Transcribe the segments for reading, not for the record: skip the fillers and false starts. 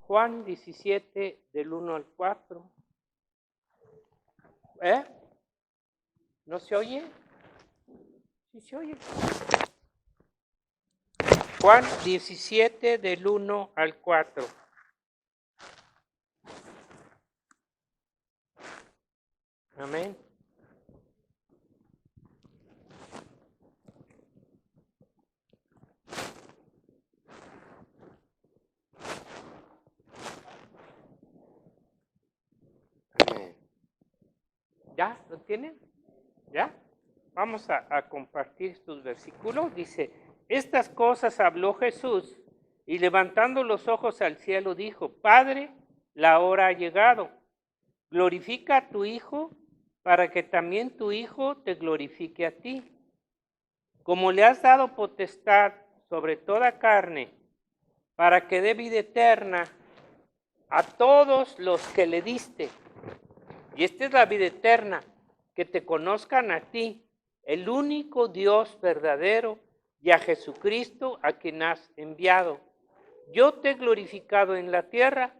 Juan 17, del 1 al 4. ¿No se oye? ¿Sí se oye? Juan 17, del 1 al 4. Amén. Amén. ¿Ya? ¿Lo tienen? ¿Ya? Vamos a compartir estos versículos. Dice, estas cosas habló Jesús y levantando los ojos al cielo dijo, Padre, la hora ha llegado. Glorifica a tu Hijo para que también tu Hijo te glorifique a ti. Como le has dado potestad sobre toda carne, para que dé vida eterna a todos los que le diste. Y esta es la vida eterna, que te conozcan a ti, el único Dios verdadero, y a Jesucristo a quien has enviado. Yo te he glorificado en la tierra,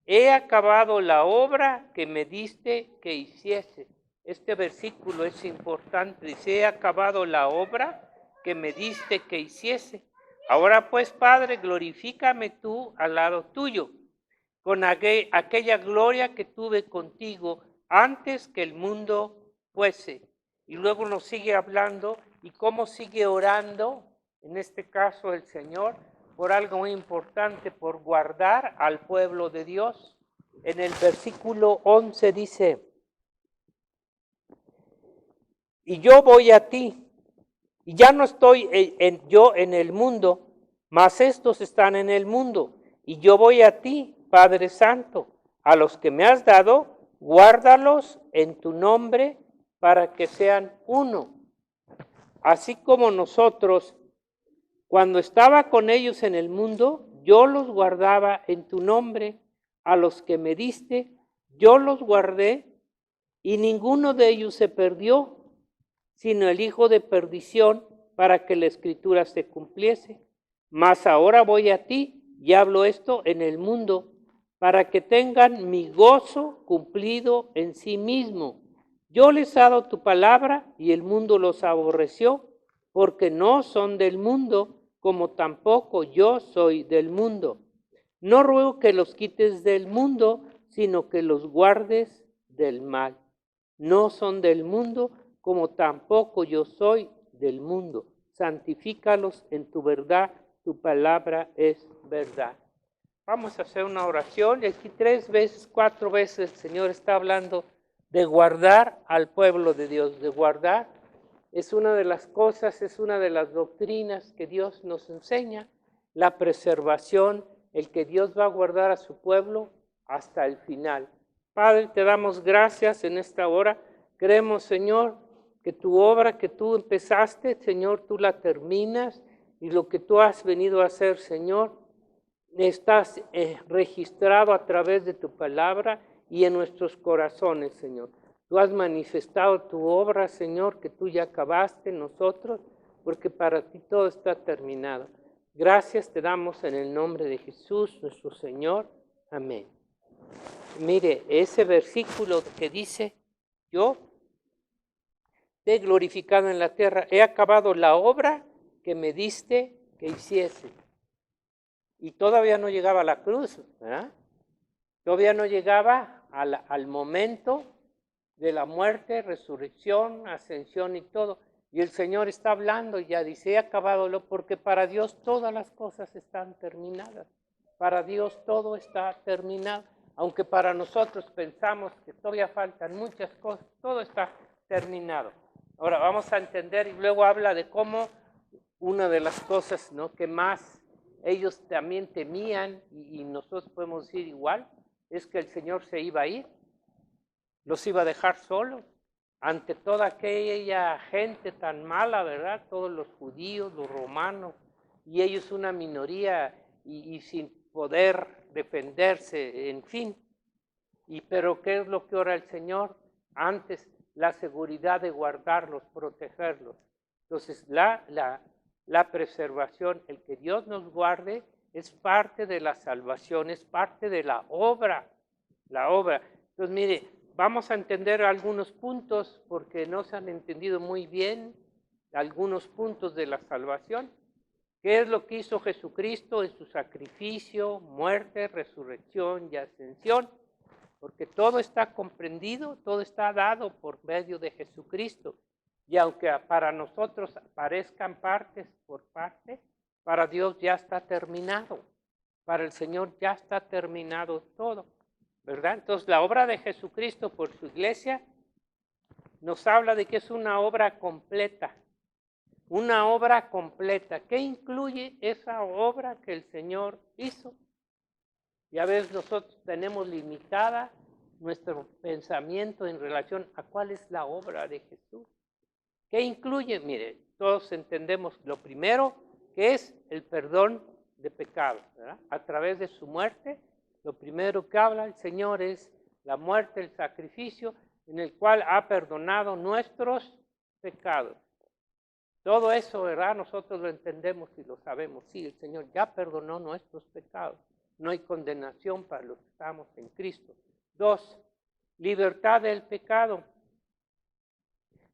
he acabado la obra que me diste que hiciese. Este versículo es importante, dice, he acabado la obra que me diste que hiciese. Ahora pues, Padre, glorifícame tú al lado tuyo, con aquella gloria que tuve contigo antes que el mundo fuese. Y luego nos sigue hablando y cómo sigue orando, en este caso el Señor, por algo muy importante, por guardar al pueblo de Dios. En el versículo 11 dice, y yo voy a ti, y ya no estoy yo en el mundo, mas estos están en el mundo, y yo voy a ti, Padre Santo, a los que me has dado, guárdalos en tu nombre para que sean uno. Así como nosotros, cuando estaba con ellos en el mundo, yo los guardaba en tu nombre, a los que me diste, yo los guardé, y ninguno de ellos se perdió, sino el hijo de perdición, para que la escritura se cumpliese. Mas ahora voy a ti, y hablo esto en el mundo, para que tengan mi gozo cumplido en sí mismo. Yo les he dado tu palabra, y el mundo los aborreció, porque no son del mundo, como tampoco yo soy del mundo. No ruego que los quites del mundo, sino que los guardes del mal. No son del mundo, como tampoco yo soy del mundo. Santifícalos en tu verdad, tu palabra es verdad. Vamos a hacer una oración y aquí 3 veces, 4 veces el Señor está hablando de guardar al pueblo de Dios, de guardar. Es una de las cosas, es una de las doctrinas que Dios nos enseña, la preservación, el que Dios va a guardar a su pueblo hasta el final. Padre, te damos gracias en esta hora. Creemos, Señor, que tu obra que tú empezaste, Señor, tú la terminas y lo que tú has venido a hacer, Señor, estás registrado a través de tu palabra y en nuestros corazones, Señor. Tú has manifestado tu obra, Señor, que tú ya acabaste en nosotros, porque para ti todo está terminado. Gracias te damos en el nombre de Jesús, nuestro Señor. Amén. Mire, ese versículo que dice, yo te he glorificado en la tierra, he acabado la obra que me diste que hiciese. Y todavía no llegaba a la cruz, ¿verdad? Todavía no llegaba al momento de la muerte, resurrección, ascensión y todo. Y el Señor está hablando y ya dice, he acabado porque para Dios todas las cosas están terminadas. Para Dios todo está terminado. Aunque para nosotros pensamos que todavía faltan muchas cosas, todo está terminado. Ahora vamos a entender y luego habla de cómo una de las cosas, ¿no?, que más ellos también temían, y nosotros podemos decir igual, es que el Señor se iba a ir, los iba a dejar solos, ante toda aquella gente tan mala, ¿verdad? Todos los judíos, los romanos, y ellos una minoría y sin poder defenderse, en fin. Pero ¿qué es lo que ora el Señor? Antes, la seguridad de guardarlos, protegerlos. Entonces, la preservación, el que Dios nos guarde es parte de la salvación, es parte de la obra. Entonces, mire, vamos a entender algunos puntos porque no se han entendido muy bien algunos puntos de la salvación. ¿Qué es lo que hizo Jesucristo en su sacrificio, muerte, resurrección y ascensión? Porque todo está comprendido, todo está dado por medio de Jesucristo. Y aunque para nosotros parezcan partes por parte, para Dios ya está terminado. Para el Señor ya está terminado todo, ¿verdad? Entonces la obra de Jesucristo por su iglesia nos habla de que es una obra completa. Una obra completa. ¿Qué incluye esa obra que el Señor hizo? Y a veces nosotros tenemos limitada nuestro pensamiento en relación a cuál es la obra de Jesús. ¿Qué incluye? Mire, todos entendemos lo primero, que es el perdón de pecados, ¿verdad? A través de su muerte, lo primero que habla el Señor es la muerte, el sacrificio, en el cual ha perdonado nuestros pecados. Todo eso, ¿verdad? Nosotros lo entendemos y lo sabemos. Sí, el Señor ya perdonó nuestros pecados. No hay condenación para los que estamos en Cristo. 2, libertad del pecado.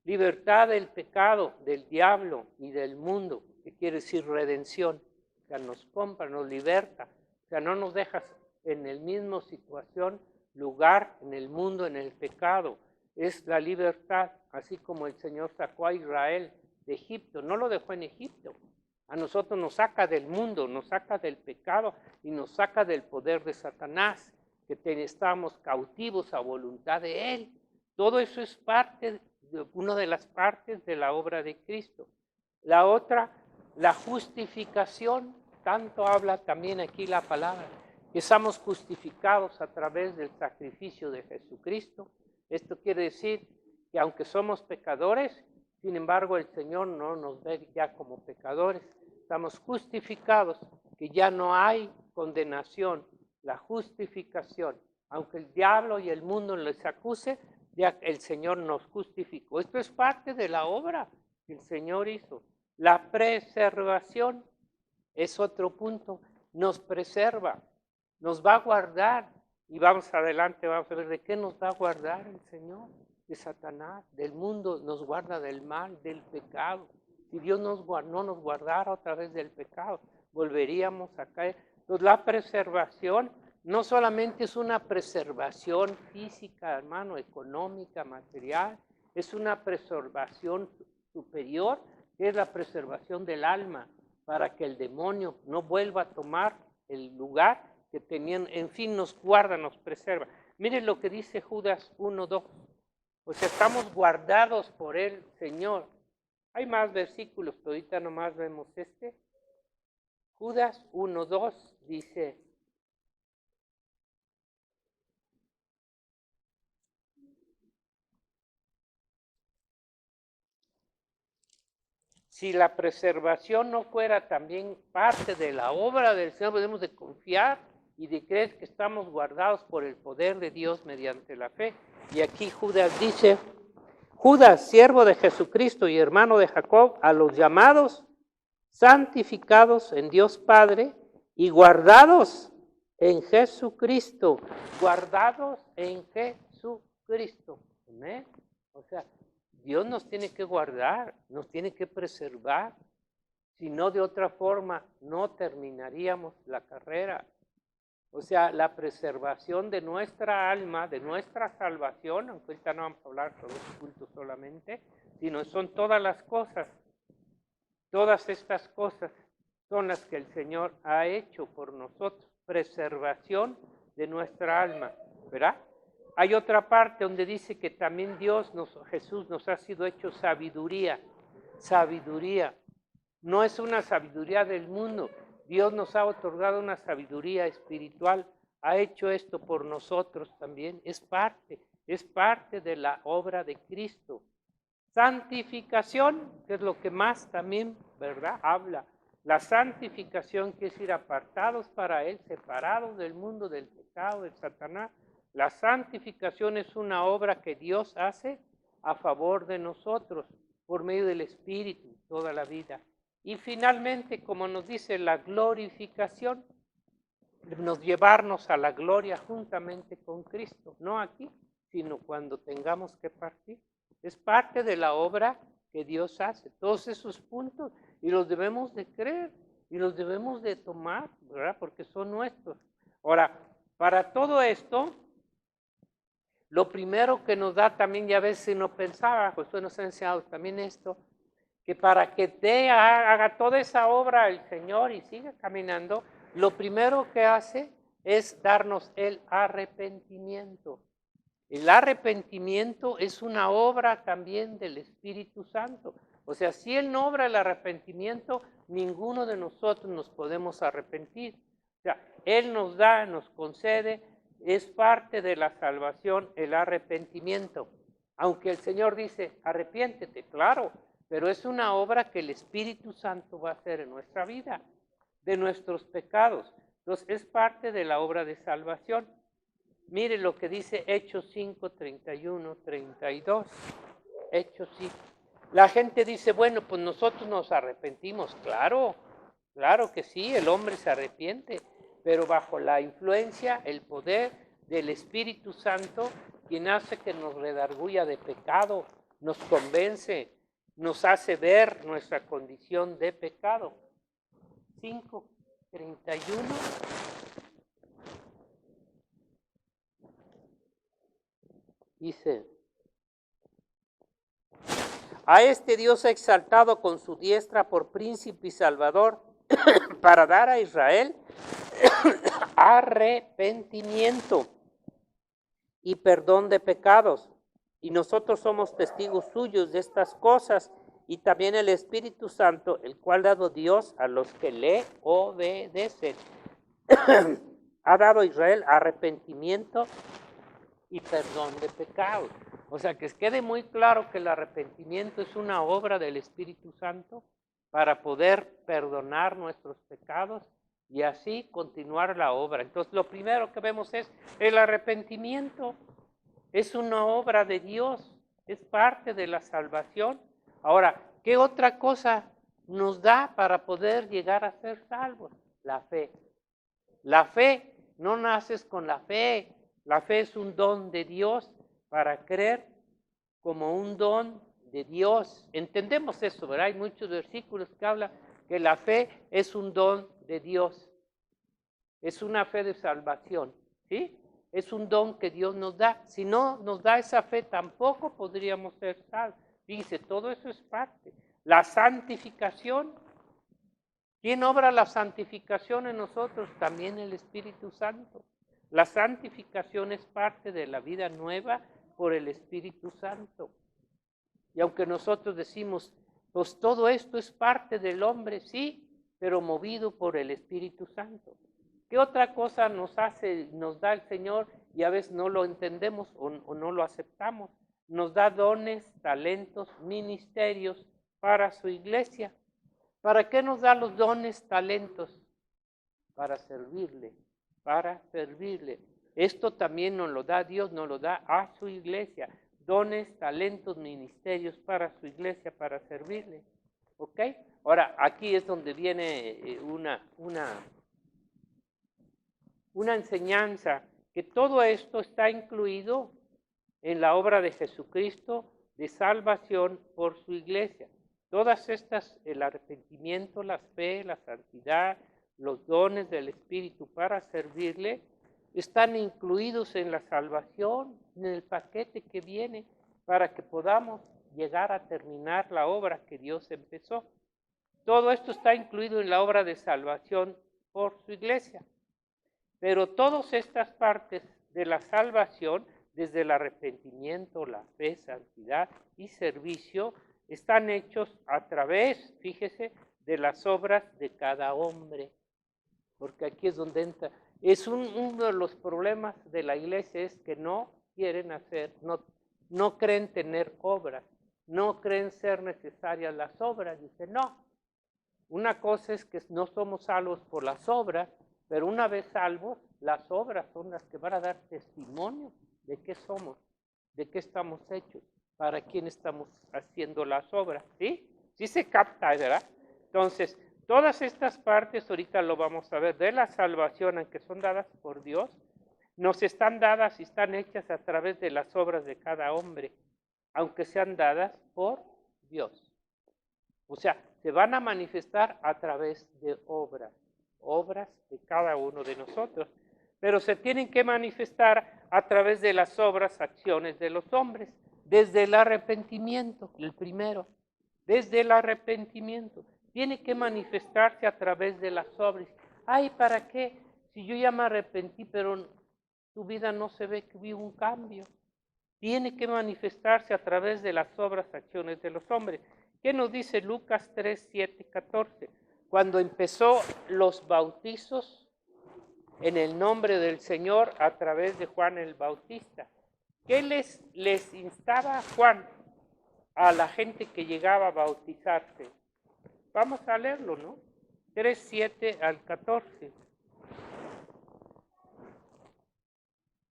Libertad del pecado, del diablo y del mundo, que quiere decir redención. O sea, nos compra, nos liberta. O sea, no nos dejas en el mismo situación, lugar, en el mundo, en el pecado. Es la libertad, así como el Señor sacó a Israel de Egipto. No lo dejó en Egipto. A nosotros nos saca del mundo, nos saca del pecado y nos saca del poder de Satanás, que estamos cautivos a voluntad de Él. Todo eso es parte, una de las partes de la obra de Cristo. La otra, la justificación. Tanto habla también aquí la palabra, que estamos justificados a través del sacrificio de Jesucristo. Esto quiere decir que aunque somos pecadores, sin embargo el Señor no nos ve ya como pecadores. Estamos justificados, que ya no hay condenación, la justificación. Aunque el diablo y el mundo les acuse, ya el Señor nos justificó. Esto es parte de la obra que el Señor hizo. La preservación es otro punto. Nos preserva, nos va a guardar. Y vamos adelante, vamos a ver de qué nos va a guardar el Señor. De Satanás, del mundo, nos guarda del mal, del pecado. Si Dios no nos guardara otra vez del pecado, volveríamos a caer. Entonces la preservación no solamente es una preservación física, hermano, económica, material, es una preservación superior, que es la preservación del alma, para que el demonio no vuelva a tomar el lugar que tenían. En fin, nos guarda, nos preserva. Miren lo que dice Judas 1:2. Pues estamos guardados por el Señor. Hay más versículos, pero ahorita nomás vemos este. Judas 1:2 dice: si la preservación no fuera también parte de la obra del Señor, debemos de confiar y de creer que estamos guardados por el poder de Dios mediante la fe. Y aquí Judas dice: Judas, siervo de Jesucristo y hermano de Jacob, a los llamados, santificados en Dios Padre y guardados en Jesucristo. Guardados en Jesucristo. ¿Amén? O sea, Dios nos tiene que guardar, nos tiene que preservar. Si no, de otra forma, no terminaríamos la carrera. O sea, la preservación de nuestra alma, de nuestra salvación, aunque ahorita no vamos a hablar sobre los cultos solamente, sino son todas las cosas. Todas estas cosas son las que el Señor ha hecho por nosotros. Preservación de nuestra alma, ¿verdad? Hay otra parte donde dice que también Jesús nos ha sido hecho sabiduría. Sabiduría. No es una sabiduría del mundo. Dios nos ha otorgado una sabiduría espiritual. Ha hecho esto por nosotros también. Es parte de la obra de Cristo. Santificación, que es lo que más también, ¿verdad? Habla. La santificación quiere decir apartados para Él, separados del mundo, del pecado, de Satanás. La santificación es una obra que Dios hace a favor de nosotros, por medio del Espíritu, toda la vida. Y finalmente, como nos dice la glorificación, nos llevarnos a la gloria juntamente con Cristo, no aquí, sino cuando tengamos que partir. Es parte de la obra que Dios hace, todos esos puntos, y los debemos de creer, y los debemos de tomar, ¿verdad? Porque son nuestros. Ahora, para todo esto, lo primero que nos da también, ya a veces no pensaba, pues usted nos ha enseñado también esto, que para que te haga toda esa obra el Señor y siga caminando, lo primero que hace es darnos el arrepentimiento. El arrepentimiento es una obra también del Espíritu Santo. O sea, si Él no obra el arrepentimiento, ninguno de nosotros nos podemos arrepentir. O sea, Él nos da, nos concede, es parte de la salvación el arrepentimiento. Aunque el Señor dice, arrepiéntete, claro, pero es una obra que el Espíritu Santo va a hacer en nuestra vida, de nuestros pecados. Entonces, es parte de la obra de salvación. Mire lo que dice Hechos 5, 31, 32. Hechos 5. La gente dice, bueno, pues nosotros nos arrepentimos. Claro, claro que sí, el hombre se arrepiente, pero bajo la influencia, el poder del Espíritu Santo, quien hace que nos redarguya de pecado, nos convence, nos hace ver nuestra condición de pecado. 5, 31. Dice, a este Dios ha exaltado con su diestra por príncipe y salvador para dar a Israel arrepentimiento y perdón de pecados. Y nosotros somos testigos suyos de estas cosas, y también el Espíritu Santo, el cual ha dado Dios a los que le obedecen. Ha dado a Israel arrepentimiento y perdón de pecados. O sea, que quede muy claro que el arrepentimiento es una obra del Espíritu Santo para poder perdonar nuestros pecados y así continuar la obra. Entonces, lo primero que vemos es el arrepentimiento. Es una obra de Dios, es parte de la salvación. Ahora, ¿qué otra cosa nos da para poder llegar a ser salvos? La fe. La fe, no naces con la fe. La fe es un don de Dios para creer como un don de Dios. Entendemos eso, ¿verdad? Hay muchos versículos que hablan que la fe es un don de Dios. Es una fe de salvación, ¿sí? Es un don que Dios nos da. Si no nos da esa fe, tampoco podríamos ser salvos. Dice, todo eso es parte. La santificación. ¿Quién obra la santificación en nosotros? También el Espíritu Santo. La santificación es parte de la vida nueva por el Espíritu Santo. Y aunque nosotros decimos, pues todo esto es parte del hombre, sí, pero movido por el Espíritu Santo. ¿Qué otra cosa nos da el Señor y a veces no lo entendemos o no lo aceptamos? Nos da dones, talentos, ministerios para su iglesia. ¿Para qué nos da los dones, talentos? Para servirle, para servirle. Esto también nos lo da Dios, nos lo da a su iglesia. Dones, talentos, ministerios para su iglesia, para servirle. ¿Ok? Ahora, aquí es donde viene una enseñanza, que todo esto está incluido en la obra de Jesucristo de salvación por su iglesia. Todas estas, el arrepentimiento, la fe, la santidad, los dones del Espíritu para servirle, están incluidos en la salvación, en el paquete que viene, para que podamos llegar a terminar la obra que Dios empezó. Todo esto está incluido en la obra de salvación por su iglesia. Pero todas estas partes de la salvación, desde el arrepentimiento, la fe, santidad y servicio, están hechos a través, fíjese, de las obras de cada hombre. Porque aquí es donde entra. Uno de los problemas de la iglesia es que no quieren hacer, no creen tener obras, no creen ser necesarias las obras. Dice, no. Una cosa es que no somos salvos por las obras, pero una vez salvos, las obras son las que van a dar testimonio de qué somos, de qué estamos hechos, para quién estamos haciendo las obras, ¿sí? Sí se capta, ¿verdad? Entonces, todas estas partes, ahorita lo vamos a ver, de la salvación, aunque son dadas por Dios, nos están dadas y están hechas a través de las obras de cada hombre, aunque sean dadas por Dios. O sea, se van a manifestar a través de obras de cada uno de nosotros, pero se tienen que manifestar a través de las obras, acciones de los hombres, desde el arrepentimiento, el primero, desde el arrepentimiento, tiene que manifestarse a través de las obras. Ay, ¿para qué? Si yo ya me arrepentí, pero tu vida no se ve que hubo un cambio. Tiene que manifestarse a través de las obras, acciones de los hombres. ¿Qué nos dice Lucas 3, 7, 14? Cuando empezó los bautizos en el nombre del Señor a través de Juan el Bautista. ¿Qué les instaba Juan a la gente que llegaba a bautizarse? Vamos a leerlo, ¿no? 3, 7 al 14.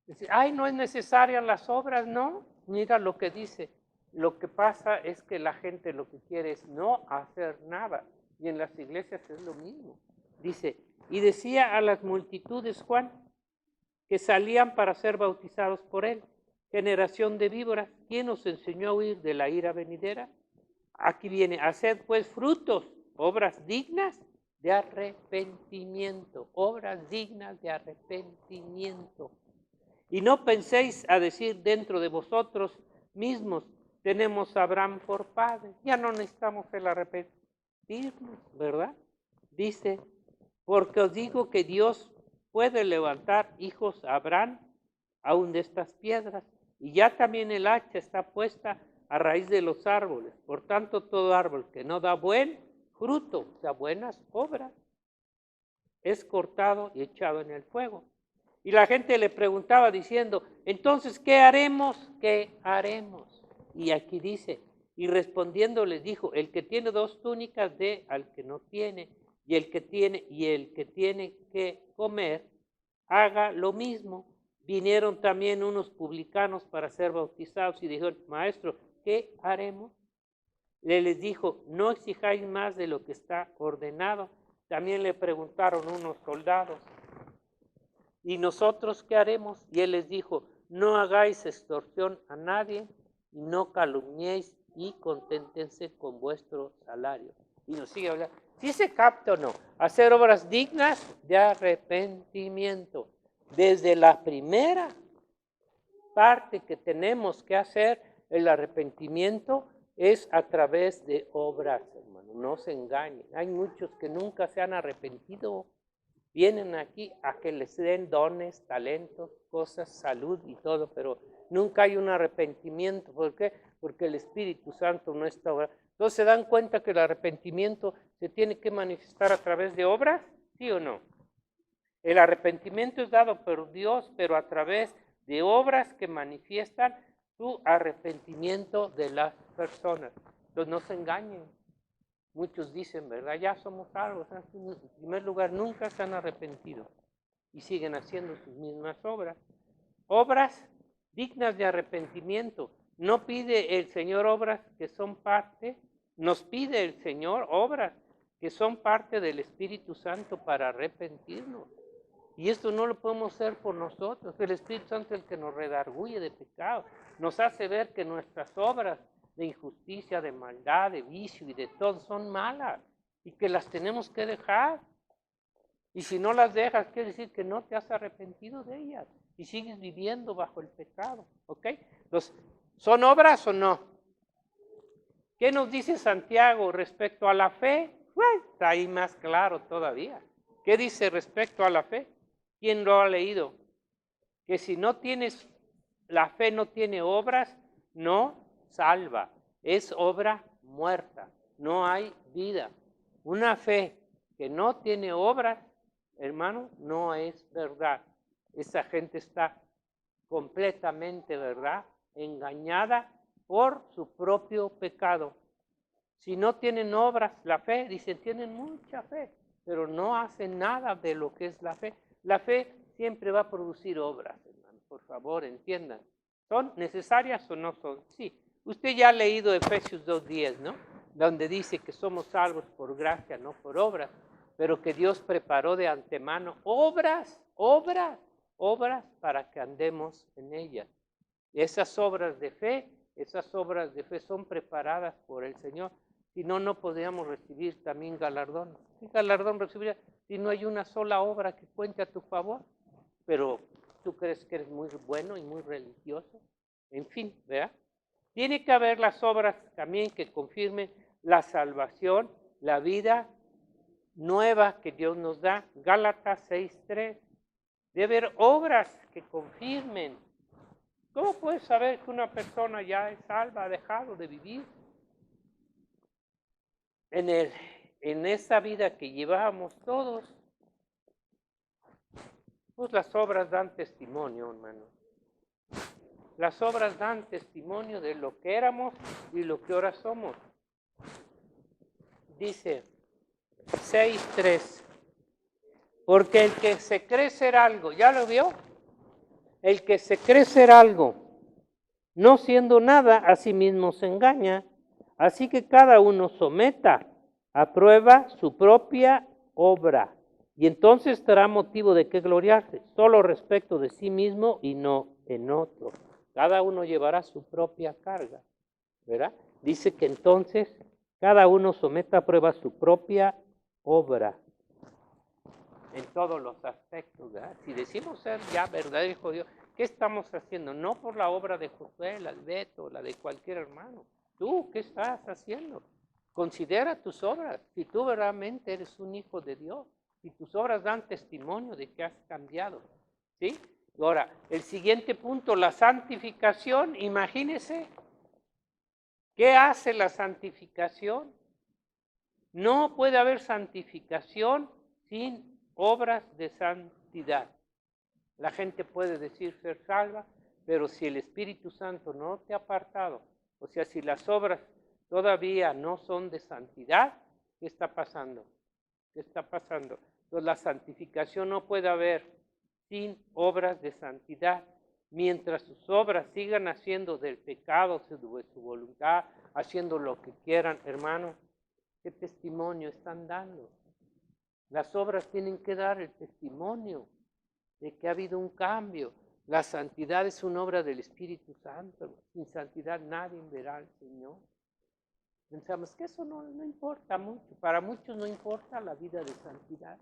Dice, ay, no es necesaria las obras, ¿no? Mira lo que dice. Lo que pasa es que la gente lo que quiere es no hacer nada. Y en las iglesias es lo mismo. Dice, y decía a las multitudes Juan, que salían para ser bautizados por él, generación de víboras, ¿quién os enseñó a huir de la ira venidera? Aquí viene, haced pues frutos, obras dignas de arrepentimiento, obras dignas de arrepentimiento. Y no penséis a decir dentro de vosotros mismos, tenemos a Abraham por padre, ya no necesitamos el arrepentirnos, ¿verdad? Dice, porque os digo que Dios puede levantar hijos a Abraham aún de estas piedras, y ya también el hacha está puesta a raíz de los árboles. Por tanto, todo árbol que no da buen fruto, o sea, buenas obras, es cortado y echado en el fuego. Y la gente le preguntaba diciendo, entonces, ¿qué haremos? ¿Qué haremos? Y aquí dice, y respondiendo les dijo, el que tiene 2 túnicas dé al que no tiene, y el que tiene que comer, haga lo mismo. Vinieron también unos publicanos para ser bautizados y dijeron, maestro, ¿qué haremos? Les dijo, no exijáis más de lo que está ordenado. También le preguntaron unos soldados, ¿y nosotros qué haremos? Y él les dijo, no hagáis extorsión a nadie y no calumniéis y conténtense con vuestro salario. Y nos sigue hablando. ¿Sí se capta o no? Hacer obras dignas de arrepentimiento. Desde la primera parte que tenemos que hacer, el arrepentimiento es a través de obras, hermano. No se engañen. Hay muchos que nunca se han arrepentido. Vienen aquí a que les den dones, talentos, cosas, salud y todo, pero nunca hay un arrepentimiento. ¿Por qué? Porque el Espíritu Santo no está obrando. Entonces, ¿se dan cuenta que el arrepentimiento se tiene que manifestar a través de obras? ¿Sí o no? El arrepentimiento es dado por Dios, pero a través de obras que manifiestan su arrepentimiento de las personas. Entonces, no se engañen. Muchos dicen, ¿verdad? Ya somos salvos. En primer lugar, nunca se han arrepentido y siguen haciendo sus mismas obras. Obras dignas de arrepentimiento. No pide el Señor obras que son parte, nos pide el Señor obras que son parte del Espíritu Santo para arrepentirnos. Y esto no lo podemos hacer por nosotros. El Espíritu Santo es el que nos redarguye de pecado. Nos hace ver que nuestras obras de injusticia, de maldad, de vicio y de todo son malas y que las tenemos que dejar. Y si no las dejas, quiere decir que no te has arrepentido de ellas y sigues viviendo bajo el pecado. ¿Ok? Entonces, ¿son obras o no? ¿Qué nos dice Santiago respecto a la fe? Bueno, está ahí más claro todavía. ¿Qué dice respecto a la fe? ¿Quién lo ha leído? Que si no tienes, la fe no tiene obras, no salva. Es obra muerta. No hay vida. Una fe que no tiene obras, hermano, no es verdad. Esa gente está completamente, ¿verdad?, engañada por su propio pecado. Si no tienen obras, la fe, dicen, tienen mucha fe, pero no hacen nada de lo que es la fe. La fe siempre va a producir obras, hermano, por favor, entiendan. ¿Son necesarias o no son? Sí. Usted ya ha leído Efesios 2:10, ¿no? donde dice que somos salvos por gracia, no por obras, pero que Dios preparó de antemano obras para que andemos en ellas. Esas obras de fe son preparadas por el Señor. Si no, no podríamos recibir también galardón. ¿Qué galardón recibiría si no hay una sola obra que cuente a tu favor? Pero tú crees que eres muy bueno y muy religioso. En fin, ¿verdad? Tiene que haber las obras también que confirmen la salvación, la vida nueva que Dios nos da. Gálatas 6:3. Debe haber obras que confirmen. ¿Cómo puedes saber que una persona ya es salva, ha dejado de vivir? En esa vida que llevamos todos, pues las obras dan testimonio, hermano. Las obras dan testimonio de lo que éramos y lo que ahora somos. Dice 6:3. Porque el que se cree ser algo, ¿ya lo vio? El que se cree ser algo, no siendo nada, a sí mismo se engaña. Así que cada uno someta a prueba su propia obra. Y entonces estará motivo de qué gloriarse, solo respecto de sí mismo y no en otro. Cada uno llevará su propia carga, ¿verdad? Dice que entonces cada uno someta a prueba su propia obra. En todos los aspectos, ¿verdad? Si decimos ser ya verdadero hijo de Dios, ¿qué estamos haciendo? No por la obra de Josué, la de Beto, la de cualquier hermano. ¿Tú qué estás haciendo? Considera tus obras. Si tú verdaderamente eres un hijo de Dios, si tus obras dan testimonio de que has cambiado, ¿sí? Ahora, el siguiente punto, la santificación. Imagínese, ¿qué hace la santificación? No puede haber santificación sin obras de santidad. La gente puede decir ser salva, pero si el Espíritu Santo no te ha apartado, o sea, si las obras todavía no son de santidad, ¿qué está pasando? ¿Qué está pasando? Entonces la santificación no puede haber sin obras de santidad. Mientras sus obras sigan haciendo del pecado de su voluntad, haciendo lo que quieran, hermano, ¿qué testimonio están dando? Las obras tienen que dar el testimonio de que ha habido un cambio. La santidad es una obra del Espíritu Santo. Sin santidad nadie verá al Señor. Pensamos que eso no importa mucho. Para muchos no importa la vida de santidad.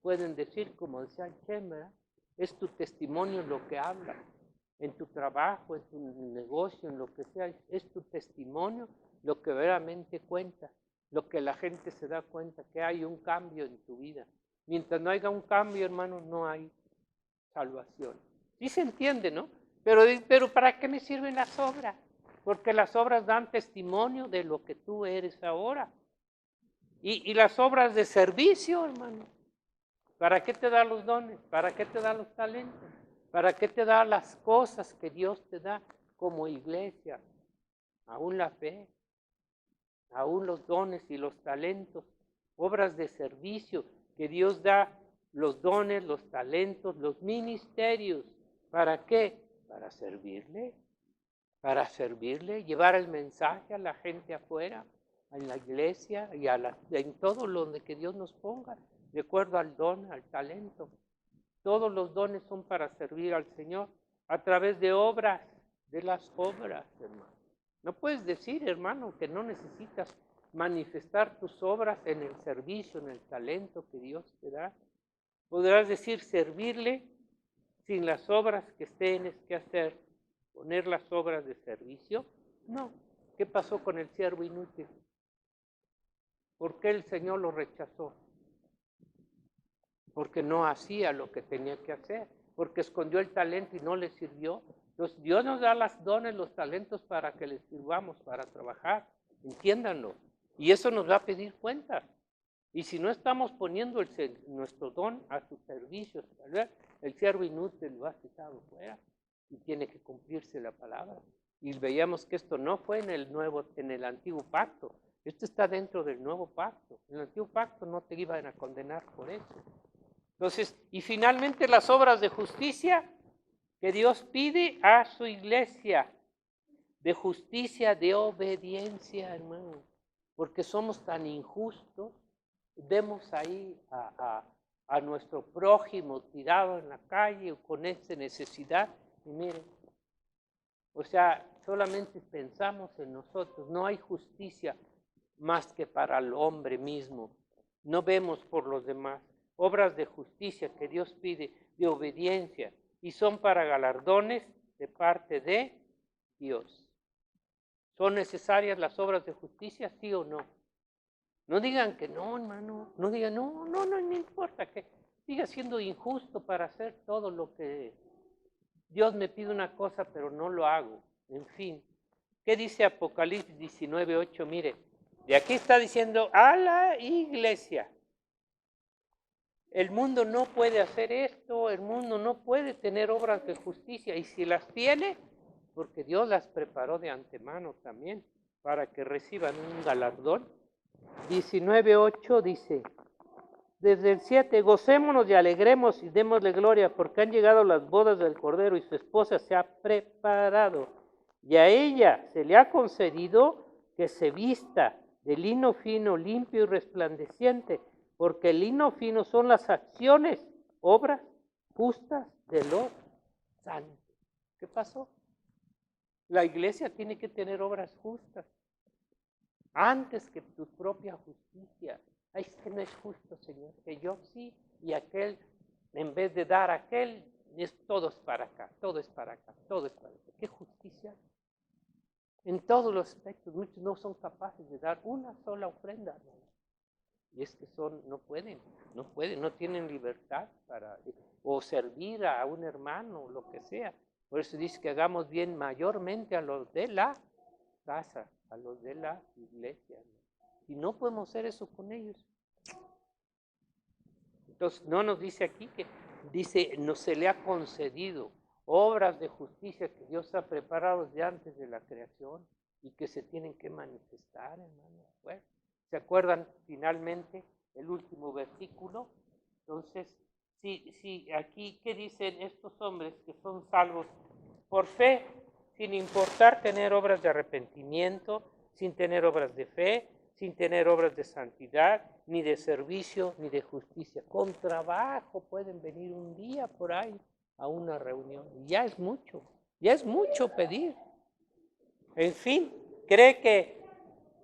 Pueden decir, como decía Chen, ¿verdad? Es tu testimonio lo que habla. En tu trabajo, en tu negocio, en lo que sea, es tu testimonio lo que verdaderamente cuenta. Lo que la gente se da cuenta, que hay un cambio en tu vida. Mientras no haya un cambio, hermano, no hay salvación. Sí se entiende, ¿no? Pero ¿para qué me sirven las obras? Porque las obras dan testimonio de lo que tú eres ahora. Y las obras de servicio, hermano. ¿Para qué te da los dones? ¿Para qué te da los talentos? ¿Para qué te da las cosas que Dios te da como iglesia? Aún la fe, aún los dones y los talentos, obras de servicio que Dios da, los dones, los talentos, los ministerios. ¿Para qué? Para servirle, llevar el mensaje a la gente afuera, en la iglesia y en todo lo que Dios nos ponga, de acuerdo al don, al talento. Todos los dones son para servir al Señor a través de obras, de las obras, hermano. No puedes decir, hermano, que no necesitas manifestar tus obras en el servicio, en el talento que Dios te da. Podrás decir servirle sin las obras que tienes que hacer, poner las obras de servicio. No. ¿Qué pasó con el siervo inútil? ¿Por qué el Señor lo rechazó? Porque no hacía lo que tenía que hacer, porque escondió el talento y no le sirvió. Entonces Dios nos da los dones, los talentos para que les sirvamos, para trabajar, entiéndanlo. Y eso nos va a pedir cuentas. Y si no estamos poniendo nuestro don a su servicio, el siervo inútil lo ha quitado fuera y tiene que cumplirse la palabra. Y veíamos que esto no fue en el antiguo pacto, esto está dentro del nuevo pacto. En el antiguo pacto no te iban a condenar por eso. Entonces, y finalmente las obras de justicia que Dios pide a su iglesia, de justicia, de obediencia, hermano. porque somos tan injustos, vemos ahí a nuestro prójimo tirado en la calle o con esta necesidad, y miren, o sea, solamente pensamos en nosotros, no hay justicia más que para el hombre mismo, no vemos por los demás. Obras de justicia que Dios pide, de obediencia, y son para galardones de parte de Dios. ¿Son necesarias las obras de justicia, sí o no? No digan que no, hermano, no digan, no importa, que siga siendo injusto para hacer todo lo que Dios me pide una cosa, pero no lo hago. En fin, ¿qué dice Apocalipsis 19:8? Mire, de aquí está diciendo a la iglesia. El mundo no puede hacer esto, el mundo no puede tener obras de justicia, y si las tiene, porque Dios las preparó de antemano también, para que reciban un galardón. 19:8 dice, desde el 7, gocémonos y alegremos y démosle gloria, porque han llegado las bodas del Cordero y su esposa se ha preparado, y a ella se le ha concedido que se vista de lino fino, limpio y resplandeciente, porque el lino fino son las acciones, obras justas de los santos. ¿Qué pasó? La iglesia tiene que tener obras justas, antes que tu propia justicia. Ay, es que no es justo, Señor, que yo sí, y aquel, en vez de dar a aquel, todo es para acá, todo es para acá, todo es para acá. ¿Qué justicia? En todos los aspectos, muchos no son capaces de dar una sola ofrenda, ¿no? Y es que no pueden, no tienen libertad para, o servir a un hermano, o lo que sea. Por eso dice que hagamos bien mayormente a los de la casa, a los de la iglesia, ¿no? Y no podemos hacer eso con ellos. Entonces, no nos dice aquí que, dice, no se le ha concedido obras de justicia que Dios ha preparado desde antes de la creación y que se tienen que manifestar, hermano. Bueno, ¿se acuerdan finalmente el último versículo? Entonces, sí, aquí, ¿qué dicen estos hombres que son salvos por fe, sin importar tener obras de arrepentimiento, sin tener obras de fe, sin tener obras de santidad, ni de servicio, ni de justicia? Con trabajo pueden venir un día por ahí a una reunión. Y ya es mucho pedir. En fin, ¿cree que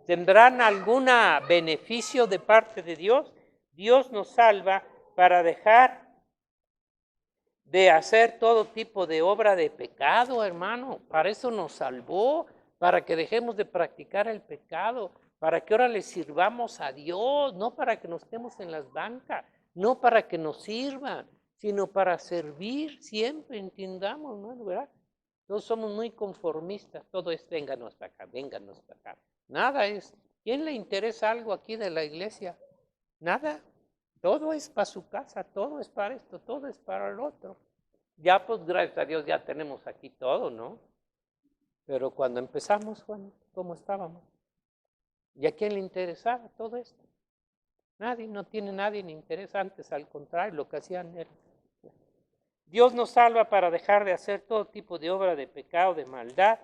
tendrán algún beneficio de parte de Dios? Dios nos salva para dejar de hacer todo tipo de obra de pecado, hermano. Para eso nos salvó, para que dejemos de practicar el pecado, para que ahora le sirvamos a Dios, no para que nos estemos en las bancas, no para que nos sirvan, sino para servir siempre, entendamos, ¿no? ¿Verdad? Todos somos muy conformistas, todo es vénganos para acá, vénganos para acá. Nada es, ¿quién le interesa algo aquí de la iglesia? Nada, todo es para su casa, todo es para esto, todo es para el otro. Ya pues gracias a Dios ya tenemos aquí todo, ¿no? Pero cuando empezamos, Juan, ¿cómo estábamos? ¿Y a quién le interesaba todo esto? Nadie, no tiene nadie ni interés, antes al contrario, lo que hacían era. Dios nos salva para dejar de hacer todo tipo de obra de pecado, de maldad,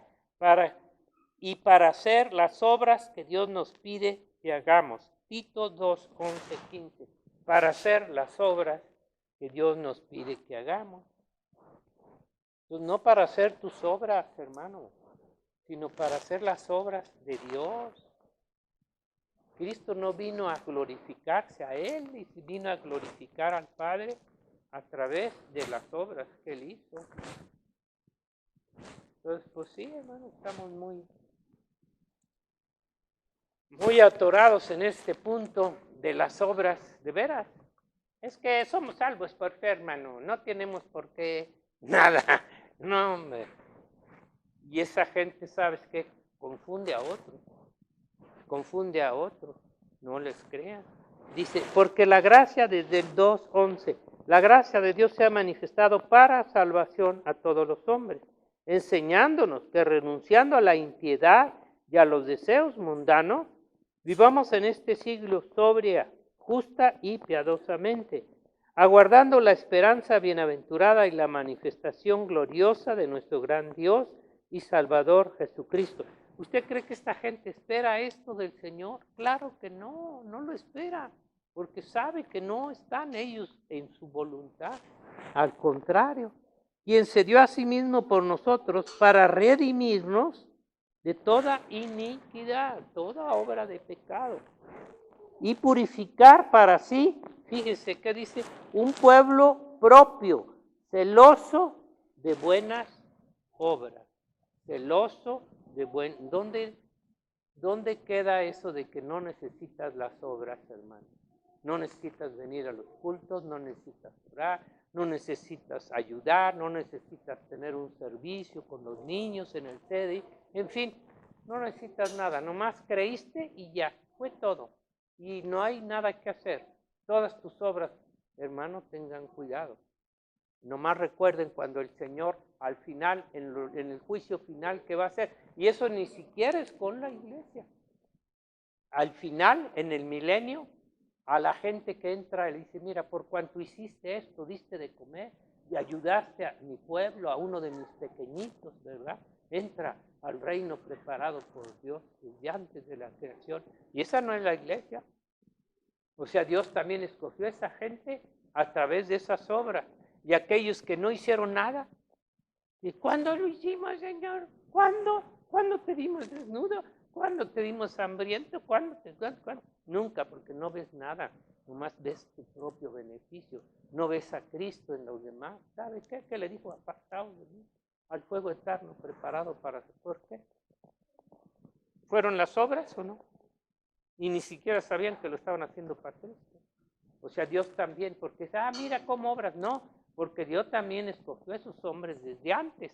y para hacer las obras que Dios nos pide que hagamos. Tito 2, 11, 15. Para hacer las obras que Dios nos pide que hagamos. Pues no para hacer tus obras, hermano, sino para hacer las obras de Dios. Cristo no vino a glorificarse a Él, y vino a glorificar al Padre a través de las obras que Él hizo. Entonces, pues sí, hermano, estamos muy atorados en este punto de las obras, de veras. Es que somos salvos por fe, hermano, no tenemos por qué nada. No, hombre. Y esa gente, ¿sabes qué? Confunde a otros, no les crean. Dice, porque la gracia, desde el 2:11, la gracia de Dios se ha manifestado para salvación a todos los hombres, enseñándonos que renunciando a la impiedad y a los deseos mundanos, vivamos en este siglo sobria, justa y piadosamente, aguardando la esperanza bienaventurada y la manifestación gloriosa de nuestro gran Dios y Salvador Jesucristo. ¿Usted cree que esta gente espera esto del Señor? Claro que no, no lo espera, porque sabe que no están ellos en su voluntad. Al contrario, quien se dio a sí mismo por nosotros para redimirnos de toda iniquidad, toda obra de pecado, y purificar para sí, fíjese que dice, un pueblo propio, celoso de buenas obras, celoso de buen. ¿Dónde queda eso de que no necesitas las obras, hermano? No necesitas venir a los cultos, no necesitas orar, no necesitas ayudar, no necesitas tener un servicio con los niños en el CEDI, en fin, no necesitas nada, nomás creíste y ya, fue todo. Y no hay nada que hacer. Todas tus obras, hermano, tengan cuidado. Nomás recuerden cuando el Señor al final, en el juicio final, ¿qué va a hacer? Y eso ni siquiera es con la iglesia. Al final, en el milenio, a la gente que entra le dice, mira, por cuanto hiciste esto, diste de comer y ayudaste a mi pueblo, a uno de mis pequeñitos, ¿verdad? Entra al reino preparado por Dios desde antes de la creación. Y esa no es la iglesia. O sea, Dios también escogió a esa gente a través de esas obras. Y aquellos que no hicieron nada, ¿y cuándo lo hicimos, Señor? ¿Cuándo? ¿Cuándo te dimos desnudo? ¿Cuándo te dimos hambriento? ¿Cuándo? Nunca, porque no ves nada, nomás ves tu propio beneficio, no ves a Cristo en los demás. ¿Sabe qué? ¿Qué le dijo? Apartaos de mí, al fuego eterno preparado para... ¿Por qué? ¿Fueron las obras o no? Y ni siquiera sabían que lo estaban haciendo para Cristo. O sea, Dios también, porque, mira cómo obras. No, porque Dios también escogió a esos hombres desde antes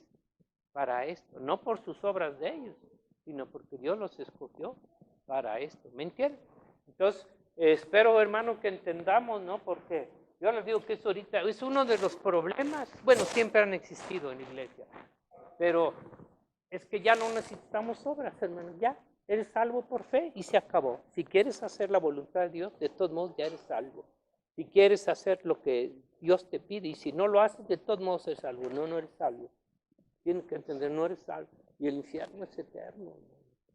para esto, no por sus obras de ellos, sino porque Dios los escogió para esto. ¿Me entienden? Entonces, espero, hermano, que entendamos, ¿no? Porque yo les digo que eso ahorita es uno de los problemas, bueno, siempre han existido en la iglesia, pero es que ya no necesitamos obras, hermano, ya eres salvo por fe y se acabó. Si quieres hacer la voluntad de Dios, de todos modos ya eres salvo. Si quieres hacer lo que Dios te pide y si no lo haces, de todos modos eres salvo. No, no eres salvo. Tienes que entender, no eres salvo. Y el infierno es eterno.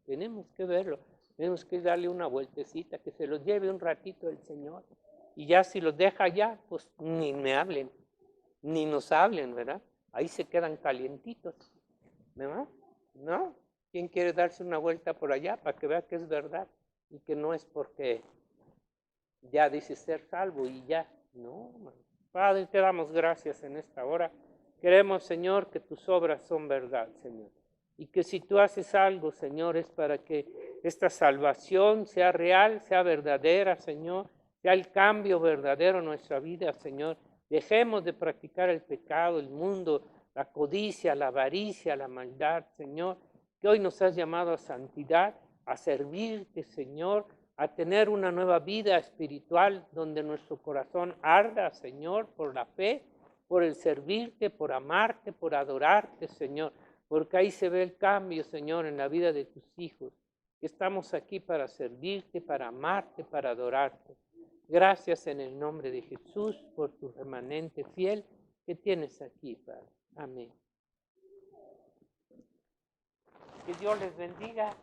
Tenemos que verlo. Tenemos que darle una vueltecita, que se los lleve un ratito el Señor. Y ya si los deja allá, pues ni me hablen, ni nos hablen, ¿verdad? Ahí se quedan calientitos, ¿verdad? ¿No? ¿Quién quiere darse una vuelta por allá para que vea que es verdad y que no es porque ya dice ser salvo y ya? No, man. Padre, te damos gracias en esta hora. Queremos, Señor, que tus obras son verdad, Señor. Y que si tú haces algo, Señor, es para que esta salvación sea real, sea verdadera, Señor, sea el cambio verdadero en nuestra vida, Señor. Dejemos de practicar el pecado, el mundo, la codicia, la avaricia, la maldad, Señor, que hoy nos has llamado a santidad, a servirte, Señor, a tener una nueva vida espiritual donde nuestro corazón arda, Señor, por la fe, por el servirte, por amarte, por adorarte, Señor, porque ahí se ve el cambio, Señor, en la vida de tus hijos. Estamos aquí para servirte, para amarte, para adorarte. Gracias en el nombre de Jesús por tu remanente fiel que tienes aquí, Padre. Amén. Que Dios les bendiga.